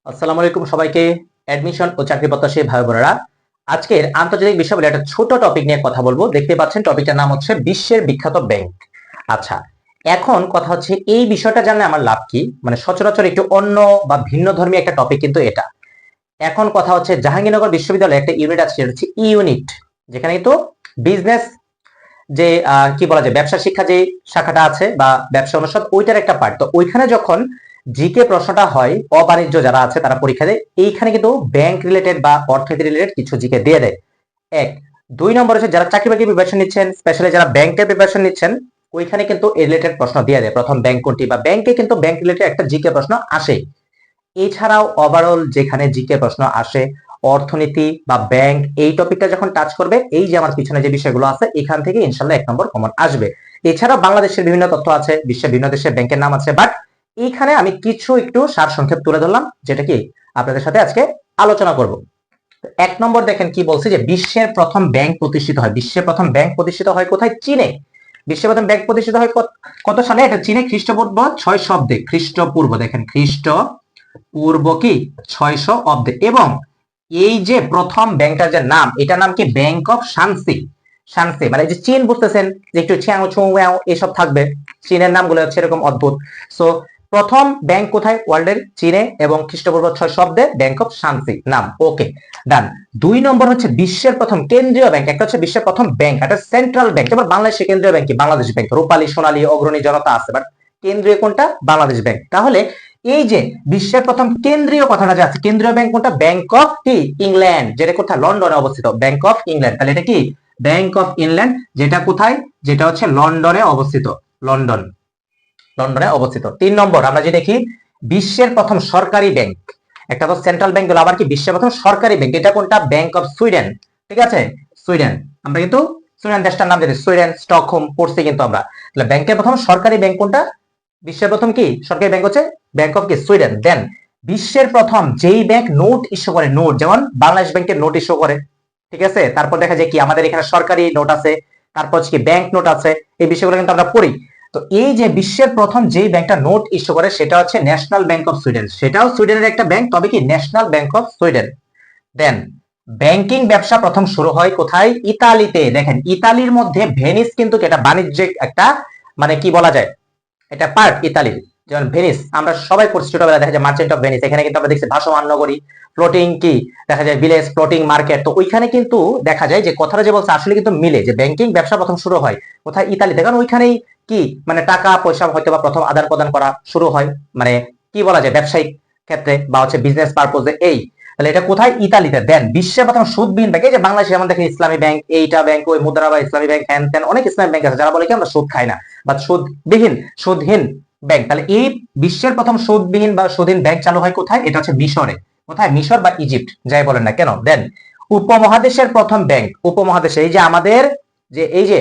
আসসালামু আলাইকুম সবাইকে। অ্যাডমিশন ও চাকরি প্রত্যাশী ভাই বোনেরা, আজকের আন্তর্জাতিক বিষয়াবলী একটা ছোট টপিক নিয়ে কথা বলবো। দেখতে পাচ্ছেন টপিকটার নাম হচ্ছে বিশ্বের বিখ্যাত ব্যাংক। আচ্ছা, এখন কথা হচ্ছে এই বিষয়টা জানলে আমার লাভ কি, মানে সচরাচর একটু অন্য বা ভিন্ন ধর্মী একটা টপিক কিন্তু এটা। এখন কথা হচ্ছে জাহাঙ্গীরনগর বিশ্ববিদ্যালয়ে একটা ইউনিট আছে, সেটা হচ্ছে ই ইউনিট, যেখানে কিন্তু বিজনেস যে কি বলা যায় ব্যবসা শিক্ষা যে শাখাটা আছে বা ব্যবসা অনুষদ, ওইটার একটা পার্ট। তো ওইখানে যখন জিকে প্রশ্নটা হয়, অবাণিজ্য যারা আছে তারা পরীক্ষা দেয়, এইখানে কিন্তু ব্যাংক রিলেটেড বা অর্থনীতি রিলেটেড কিছু জিকে দিয়ে দেয়। এক, দুই নম্বর হচ্ছে যারা চাকরি বাকরি প্রিপারেশন নিচ্ছেন, স্পেশালি যারা ব্যাংকের প্রিপারেশন নিচ্ছেন, ওইখানে কিন্তু এই রিলেটেড প্রশ্ন দিয়ে দেয়। প্রথম ব্যাংক কোনটি, বা ব্যাংকে কিন্তু ব্যাংক রিলেটেড একটা জিকে প্রশ্ন আসে। এছাড়াও ওভারঅল যেখানে জিকে প্রশ্ন আসে, অর্থনীতি বা ব্যাংক এই টপিকটা যখন টাচ করবে, এই যে আমার পিছনে যে বিষয়গুলো আছে, এখান থেকে ইনশাল্লাহ 1 নম্বর কমন আসবে। এছাড়া বাংলাদেশের বিভিন্ন তথ্য আছে, বিশ্বের বিভিন্ন দেশের ব্যাংকের নাম আছে, বাট এইখানে আমি কিছু একটু সারসংক্ষেপ তুলে ধরলাম, যেটা কি আপনাদের সাথে আজকে আলোচনা করব। 1 নম্বর দেখেন কি বলছে, যে বিশ্বের প্রথম ব্যাংক প্রতিষ্ঠিত হয়। বিশ্বের প্রথম ব্যাংক প্রতিষ্ঠিত হয় কোথায়? চীনে। বিশ্বের প্রথম ব্যাংক প্রতিষ্ঠিত হয় কত সালে? এটা চীনে খ্রিস্টপূর্ব 600 অব্দে। খ্রিস্টপূর্ব দেখেন, খ্রিস্টপূর্ব কি 600 অব্দে। এবং এই যে প্রথম ব্যাংকটার যে নাম, এটা নাম কি? Bank of Shanxi. শানসি মানে যে চীন, বুঝতেছেন যে একটু ছিয়াও ছুঁ এসব থাকবে, চীনের নামগুলো হচ্ছে এরকম অদ্ভুত। সো প্রথম ব্যাংক কোথায়? ওয়ার্ল্ডের চীনে, এবং খ্রিস্টপূর্ব 600 অব্দে ব্যাংক অফ শানসি নাম। ওকে, ডান। 2 নম্বর হচ্ছে বিশ্বের প্রথম কেন্দ্রীয় ব্যাংক। একটা হচ্ছে বিশ্বের প্রথম ব্যাংক, একটা সেন্ট্রাল ব্যাংক। যেমন বাংলাদেশের কেন্দ্রীয় ব্যাংক কি? বাংলাদেশ ব্যাংক। রূপালী, সোনালী, অগ্রণী, জনতা আছে, বাট কেন্দ্রীয় কোনটা? বাংলাদেশ ব্যাংক। তাহলে এই যে বিশ্বের প্রথম কেন্দ্রীয় কথাটা যে আছে, কেন্দ্রীয় ব্যাংক কোনটা? ব্যাংক অফ কি? ইংল্যান্ড, যেটা কোথায়? লন্ডনে অবস্থিত। Bank of England. তাহলে এটা কি? ব্যাংক অফ ইংল্যান্ড, যেটা কোথায়? যেটা হচ্ছে লন্ডনে অবস্থিত। লন্ডন, লন্ডনে অবস্থিত। 3 নম্বর আমরা যে দেখি বিশ্বের প্রথম সরকারি ব্যাংক, একটা তো সেন্ট্রাল ব্যাংক হলো, আবার কি বিশ্বের প্রথম সরকারি ব্যাংক, এটা কোনটা? Bank of Sweden. ঠিক আছে, সুইডেন। আমরা কিন্তু সুইডেন দেশটার নাম জানি, সুইডেন, স্টকহোম পড়ছি কিন্তু আমরা। তাহলে ব্যাংকের প্রথম সরকারি ব্যাংক কোনটা? বিশ্বের প্রথম কি সরকারি ব্যাংক হচ্ছে ব্যাংক অফ কি? সুইডেন। দেন বিশ্বের প্রথম যেই ব্যাংক নোট ইস্যু করে, নোট, যেমন বাংলাদেশ ব্যাংকের নোট ইস্যু করে, ঠিক আছে। তারপর দেখা যায় কি আমাদের এখানে সরকারি নোট আছে, তারপর কি ব্যাংক নোট আছে, এই বিষয়গুলো কিন্তু আমরা পড়ি। তো এই যে বিশ্বের প্রথম যেই ব্যাংকটা নোট ইস্যু করে, সেটা হচ্ছে ন্যাশনাল ব্যাংক অফ সুইডেন। সেটাও সুইডেনের একটা ব্যাংক, তবে কি national bank of Sweden. Then banking ব্যবসা প্রথম শুরু হয় কোথায়? ইতালিতে। দেখেন ইতালির মধ্যে ভেনিস কিন্তু এটা বাণিজ্যিক একটা, মানে কি বলা যায়, এটা পার্ট ইতালির। যেমন ভেনিস আমরা সবাই পড়ছি ছোটবেলায়, দেখা যায় মার্চেন্ট অফ ভেনিস, এখানে কিন্তু আমরা দেখছি ভাসমান নগরী, ফ্লোটিং কি দেখা যায় ভিলেজ, ফ্লোটিং মার্কেট। তো ওইখানে কিন্তু দেখা যায় যে কথাটা যে বলছে আসলে কিন্তু মিলে, যে ব্যাংকিং ব্যবসা প্রথম শুরু হয় কোথায়? ইতালিতে। কারণ ওইখানেই কি মানে টাকা পয়সা হয়তো বা প্রথম আদান প্রদান করা শুরু হয়, মানে কি বলা যায় ব্যবসায়িক ক্ষেত্রে বা হচ্ছে বিজনেস পারপোজে। এই তাহলে এটা কোথায়? ইতালিতে। দেন বিশ্বের প্রথম সুদবিহীন ব্যাংক, এই যে বাংলাদেশে যেমন দেখেন ইসলামী ব্যাংক, এইটা ব্যাংক, ওই মুদ্রা বা ইসলামী ব্যাংক, হ্যান ত্যান অনেক ইসলামী ব্যাংক আছে, যারা বলে কি আমরা সুদ খাই না, বা সুদবিহীন, সুদহীন ব্যাংক। তাহলে এই বিশ্বের প্রথম সুদবিহীন বা সুদহীন ব্যাংক চালু হয় কোথায়? এটা হচ্ছে মিশরে। কোথায়? মিশর বা ইজিপ্ট, যাই বলেন না কেন। দেন উপমহাদেশের প্রথম ব্যাংক, উপমহাদেশে এই যে আমাদের যে এই যে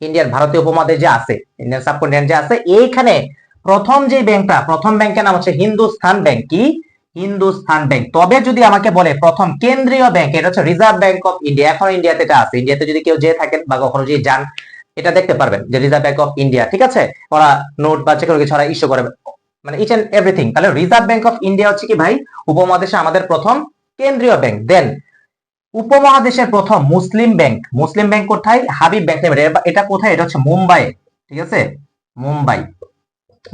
ইন্ডিয়ার ভারতীয় উপমহাদেশ যে আছে, ইন্ডিয়ান সাবকন্টিনেন্ট যে আছে, এইখানে প্রথম যে ব্যাংকটা, প্রথম ব্যাংকের নাম হচ্ছে হিন্দুস্তান ব্যাংক। কি? হিন্দুস্তান ব্যাংক। তবে যদি আমাকে বলে প্রথম কেন্দ্রীয় ব্যাংক, এটা হচ্ছে রিজার্ভ ব্যাংক অফ ইন্ডিয়া। এখন ইন্ডিয়াতে এটা আছে, ইন্ডিয়াতে যদি কেউ যেয়ে থাকেন বা কখনো যদি যান, এটা দেখতে পারবেন যে রিজার্ভ ব্যাংক অফ ইন্ডিয়া। ঠিক আছে, ওরা নোট বা যেকোনো কিছু ওরা ইস্যু করে, মানে ইচ এন্ড এভরিথিং। তাহলে রিজার্ভ ব্যাংক অফ ইন্ডিয়া হচ্ছে কি ভাই উপমহাদেশে আমাদের প্রথম কেন্দ্রীয় ব্যাংক। দেন উপমহাদেশের প্রথম মুসলিম ব্যাংক, মুসলিম ব্যাংক কোথায়? Habib bank limited. এটা কোথায়? এটা হচ্ছে মুম্বাই। ঠিক আছে, মুম্বাই,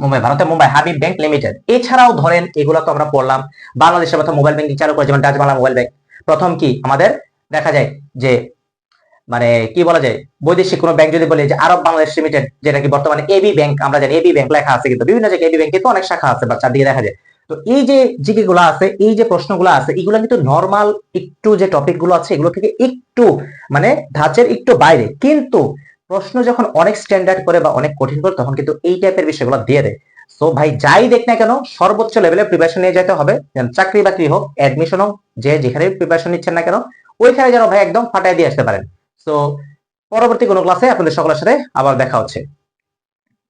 মুম্বাই, ভারতের মুম্বাই, হাবিব ব্যাংক লিমিটেড। এছাড়াও ধরেন এগুলো তো আমরা পড়লাম। বাংলাদেশের প্রথম মোবাইল ব্যাংকিং চালু করে যেমন ডাচ বাংলা মোবাইল ব্যাংক। প্রথম কি আমাদের দেখা যায় যে মানে কি বলা যায় বৈদেশিক কোনো ব্যাংক যদি বলি যে আরব বাংলাদেশ লিমিটেড, যেটা কি বর্তমানে এবি ব্যাংক, আমরা জানি এবি ব্যাংক লেখা আছে, কিন্তু বিভিন্ন জায়গায় এবি ব্যাংকে তো অনেক শাখা আছে বা চারদিকে দেখা যায়। তো এই যে জিকে গুলো আছে, এই যে প্রশ্নগুলো আছে, এগুলো কিন্তু নরমাল একটু যে টপিক গুলো আছে এগুলো থেকে একটু মানে ধাঁচের একটু বাইরে, কিন্তু প্রশ্ন যখন অনেক স্ট্যান্ডার্ড করে বা অনেক কঠিন করে, তখন কিন্তু এই টাইপের বিষয়গুলো দিয়ে দেয়। সো ভাই যাই দেখ না কেন, সর্বোচ্চ লেভেলে প্রিপারেশন নিয়ে যেতে হবে, চাকরি বাকরি হোক, অ্যাডমিশন হোক, যে যেখানে প্রিপারেশন নিচ্ছেন না কেন, ওইখানে যেন ভাই একদম ফাটাই দিয়ে আসতে পারেন। তো পরবর্তী কোনো ক্লাসে আপনাদের সকলের সাথে আবার দেখা হচ্ছে।